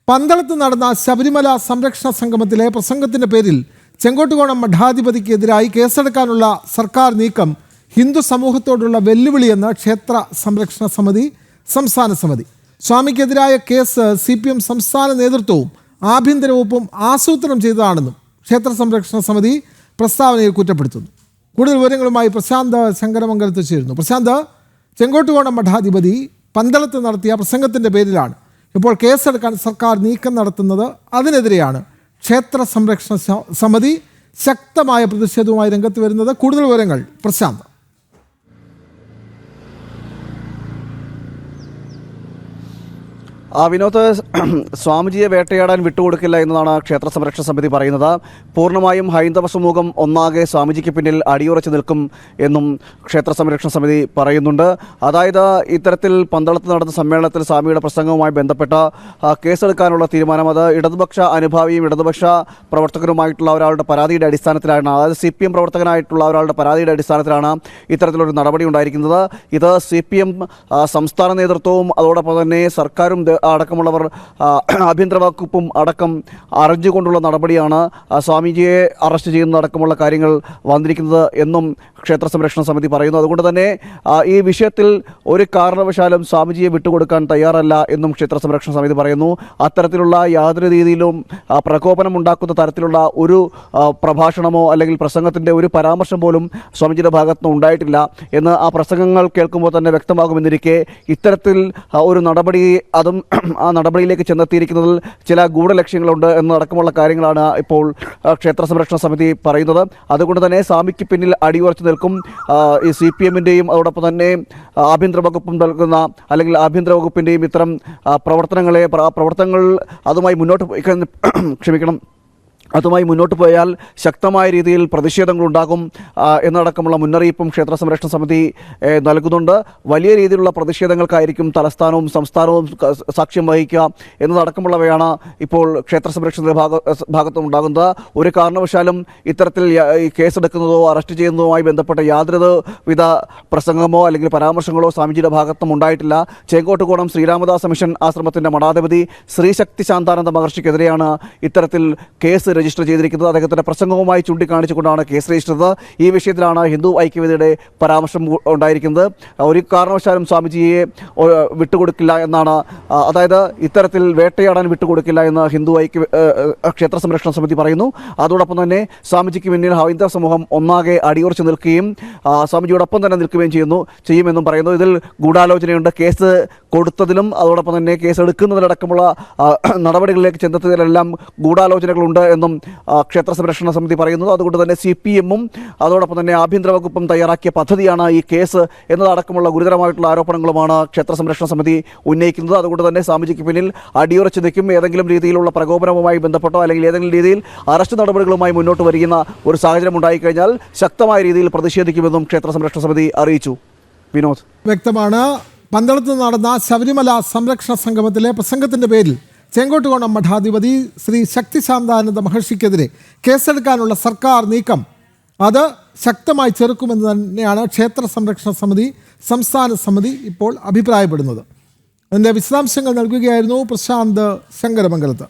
പന്തളത്ത് നടന്ന ശബരിമല സംരക്ഷണ സംഗമത്തിലെ പ്രസംഗത്തിന്റെ പേരിൽ ചെങ്കോട്ടുകോണം മഠാധിപതിക്കെതിരായി കേസെടുക്കാനുള്ള സർക്കാർ നീക്കം ഹിന്ദു സമൂഹത്തോടുള്ള വെല്ലുവിളിയെന്ന് ക്ഷേത്ര സംരക്ഷണ സമിതി സംസ്ഥാന സമിതി. സ്വാമിക്കെതിരായ കേസ് CPM സംസ്ഥാന നേതൃത്വവും ആഭ്യന്തര വകുപ്പും ആസൂത്രണം ചെയ്തതാണെന്നും ക്ഷേത്ര സംരക്ഷണ സമിതി പ്രസ്താവനയിൽ കുറ്റപ്പെടുത്തുന്നു. കൂടുതൽ വിവരങ്ങളുമായി പ്രശാന്ത് ശങ്കരമംഗലത്ത് ചേരുന്നു. പ്രശാന്ത്, ചെങ്കോട്ടുകോണം മഠാധിപതി പന്തളത്ത് നടത്തിയ പ്രസംഗത്തിൻ്റെ പേരിലാണ് ഇപ്പോൾ കേസെടുക്കാൻ സർക്കാർ നീക്കം നടത്തുന്നത്. അതിനെതിരെയാണ് ക്ഷേത്ര സംരക്ഷണ സമിതി ശക്തമായ പ്രതിഷേധവുമായി രംഗത്ത് വരുന്നത്. കൂടുതൽ വിവരങ്ങൾ പ്രശാന്ത്. വിനോദ്, സ്വാമിജിയെ വേട്ടയാടാൻ വിട്ടുകൊടുക്കില്ല എന്നതാണ് ക്ഷേത്ര സംരക്ഷണ സമിതി പറയുന്നത്. പൂർണ്ണമായും ഹൈന്ദവ സമൂഹം ഒന്നാകെ സ്വാമിജിക്ക് പിന്നിൽ അടിയുറച്ചു നിൽക്കും എന്നും ക്ഷേത്ര സംരക്ഷണ സമിതി പറയുന്നുണ്ട്. അതായത് ഇത്തരത്തിൽ പന്തളത്ത് നടന്ന സമ്മേളനത്തിൽ സ്വാമിയുടെ പ്രസംഗവുമായി ബന്ധപ്പെട്ട കേസെടുക്കാനുള്ള തീരുമാനം അത് ഇടതുപക്ഷ അനുഭാവിയും ഇടതുപക്ഷ പ്രവർത്തകരുമായിട്ടുള്ള ഒരാളുടെ പരാതിയുടെ അടിസ്ഥാനത്തിലാണ്, അതായത് CPM പ്രവർത്തകനായിട്ടുള്ള ഒരാളുടെ പരാതിയുടെ അടിസ്ഥാനത്തിലാണ് ഇത്തരത്തിലൊരു നടപടി ഉണ്ടായിരിക്കുന്നത്. ഇത് CPM സംസ്ഥാന നേതൃത്വവും അതോടൊപ്പം തന്നെ സർക്കാരും അടക്കമുള്ളവർ ആഭ്യന്തര വകുപ്പും അടക്കം അറിഞ്ഞുകൊണ്ടുള്ള നടപടിയാണ് സ്വാമിജിയെ അറസ്റ്റ് ചെയ്യുന്നതടക്കമുള്ള കാര്യങ്ങൾ വന്നിരിക്കുന്നത് എന്നും ക്ഷേത്ര സംരക്ഷണ സമിതി പറയുന്നു. അതുകൊണ്ട് തന്നെ ഈ വിഷയത്തിൽ ഒരു കാരണവശാലും സ്വാമിജിയെ വിട്ടുകൊടുക്കാൻ തയ്യാറല്ല എന്നും ക്ഷേത്ര സംരക്ഷണ സമിതി പറയുന്നു. അത്തരത്തിലുള്ള യാതൊരു രീതിയിലും പ്രകോപനം ഉണ്ടാക്കുന്ന തരത്തിലുള്ള ഒരു പ്രഭാഷണമോ അല്ലെങ്കിൽ പ്രസംഗത്തിൻ്റെ ഒരു പരാമർശം പോലും സ്വാമിജിയുടെ ഭാഗത്തുനിന്ന് ഉണ്ടായിട്ടില്ല എന്ന് ആ പ്രസംഗങ്ങൾ കേൾക്കുമ്പോൾ തന്നെ വ്യക്തമാകുമെന്നിരിക്കെ ഇത്തരത്തിൽ ഒരു നടപടി, അതും ആ നടപടിയിലേക്ക് ചെന്നെത്തിയിരിക്കുന്നതിൽ ചില ഗൂഢലക്ഷ്യങ്ങളുണ്ട് എന്നടക്കമുള്ള കാര്യങ്ങളാണ് ഇപ്പോൾ ക്ഷേത്ര സംരക്ഷണ സമിതി പറയുന്നത്. അതുകൊണ്ട് തന്നെ സ്വാമിക്ക് പിന്നിൽ അടിയുറച്ചു നിൽക്കും. ഈ CPM-ൻ്റെയും അതോടൊപ്പം തന്നെ ആഭ്യന്തര വകുപ്പും നൽകുന്ന അല്ലെങ്കിൽ ആഭ്യന്തര വകുപ്പിൻ്റെയും ഇത്തരം പ്രവർത്തനങ്ങൾ അതുമായി മുന്നോട്ട് പോയാൽ ശക്തമായ രീതിയിൽ പ്രതിഷേധങ്ങളുണ്ടാകും എന്നടക്കമുള്ള മുന്നറിയിപ്പും ക്ഷേത്ര സംരക്ഷണ സമിതി നൽകുന്നുണ്ട്. വലിയ രീതിയിലുള്ള പ്രതിഷേധങ്ങൾക്കായിരിക്കും തലസ്ഥാനവും സംസ്ഥാനവും സാക്ഷ്യം വഹിക്കുക എന്നതടക്കമുള്ളവയാണ് ഇപ്പോൾ ക്ഷേത്ര സംരക്ഷണ ഭാഗത്തുണ്ടാകുന്നത്. ഒരു കാരണവശാലും ഇത്തരത്തിൽ കേസെടുക്കുന്നതോ അറസ്റ്റ് ചെയ്യുന്നതുമായി ബന്ധപ്പെട്ട യാതൊരുവിധ പ്രസംഗമോ അല്ലെങ്കിൽ പരാമർശങ്ങളോ സ്വാമിജിയുടെ ഭാഗത്തും ഉണ്ടായിട്ടില്ല. ചെങ്കോട്ടുകോണം ശ്രീരാമദാസ മിഷൻ ആശ്രമത്തിൻ്റെ മഠാധിപതി ശ്രീ ശക്തി ശാന്താനന്ദ മഹർഷിക്കെതിരെയാണ് ഇത്തരത്തിൽ കേസ് രജിസ്റ്റർ ചെയ്തിരിക്കുന്നത്. അദ്ദേഹത്തിന്റെ പ്രസംഗവുമായി ചൂണ്ടിക്കാണിച്ചുകൊണ്ടാണ് കേസ് രജിസ്റ്റർ ചെയ്തത്. ഈ വിഷയത്തിലാണ് ഹിന്ദു ഐക്യവേദിയുടെ പരാമർശം ഉണ്ടായിരിക്കുന്നത്. ഒരു കാരണവശാലും സ്വാമിജിയെ വിട്ടുകൊടുക്കില്ല എന്നാണ്, അതായത് ഇത്തരത്തിൽ വേട്ടയാടാൻ വിട്ടുകൊടുക്കില്ല എന്ന് ക്ഷേത്ര സംരക്ഷണ സമിതി പറയുന്നു. അതോടൊപ്പം തന്നെ സ്വാമിജിക്ക് പിന്നിൽ ഹൈന്ദവ സമൂഹം ഒന്നാകെ അടിയുറച്ചു നിൽക്കുകയും സ്വാമിജിയോടൊപ്പം തന്നെ നിൽക്കുകയും ചെയ്യുമെന്നും പറയുന്നു. ഇതിൽ ഗൂഢാലോചനയുണ്ട്. കേസ് കൊടുത്തതിലും അതോടൊപ്പം തന്നെ കേസ് എടുക്കുന്നതിലടക്കമുള്ള നടപടികളിലേക്ക് ചെന്നെത്തിയതിലെല്ലാം ഗൂഢാലോചനകളുണ്ട് എന്നും ക്ഷേത്ര സംരക്ഷണ സമിതി പറയുന്നു. അതുകൊണ്ട് തന്നെ CPM-ഉം അതോടൊപ്പം തന്നെ ആഭ്യന്തര വകുപ്പും തയ്യാറാക്കിയ പദ്ധതിയാണ് ഈ കേസ് എന്നതടക്കമുള്ള ഗുരുതരമായിട്ടുള്ള ആരോപണങ്ങളുമാണ് ക്ഷേത്ര സംരക്ഷണ സമിതി ഉന്നയിക്കുന്നത്. അതുകൊണ്ട് തന്നെ സ്വാമിജിക്ക് പിന്നിൽ അടിയുറച്ചു നിൽക്കും. ഏതെങ്കിലും രീതിയിലുള്ള പ്രകോപനവുമായി ബന്ധപ്പെട്ടോ അല്ലെങ്കിൽ ഏതെങ്കിലും രീതിയിൽ അറസ്റ്റ് നടപടികളുമായി മുന്നോട്ട് വരികയുന്ന ഒരു സാഹചര്യം ഉണ്ടായിക്കഴിഞ്ഞാൽ ശക്തമായ രീതിയിൽ പ്രതിഷേധിക്കുമെന്നും ക്ഷേത്ര സംരക്ഷണ സമിതി അറിയിച്ചു. വിനോദ്, വ്യക്തമാണ്. പന്തളത്ത് നടന്ന ശബരിമല സംരക്ഷണ സംഗമത്തിലെ പ്രസംഗത്തിന്റെ പേരിൽ ചെങ്കോട്ടുകോണം മഠാധിപതി ശ്രീ ശക്തി ശാന്താനന്ദ മഹർഷിക്കെതിരെ കേസെടുക്കാനുള്ള സർക്കാർ നീക്കം അത് ശക്തമായി ചെറുക്കുമെന്ന് തന്നെയാണ് ക്ഷേത്ര സംരക്ഷണ സമിതി സംസ്ഥാന സമിതി ഇപ്പോൾ അഭിപ്രായപ്പെടുന്നത്. അതിൻ്റെ വിശദാംശങ്ങൾ നൽകുകയായിരുന്നു പ്രശാന്ത് ശങ്കരമംഗലത്ത്.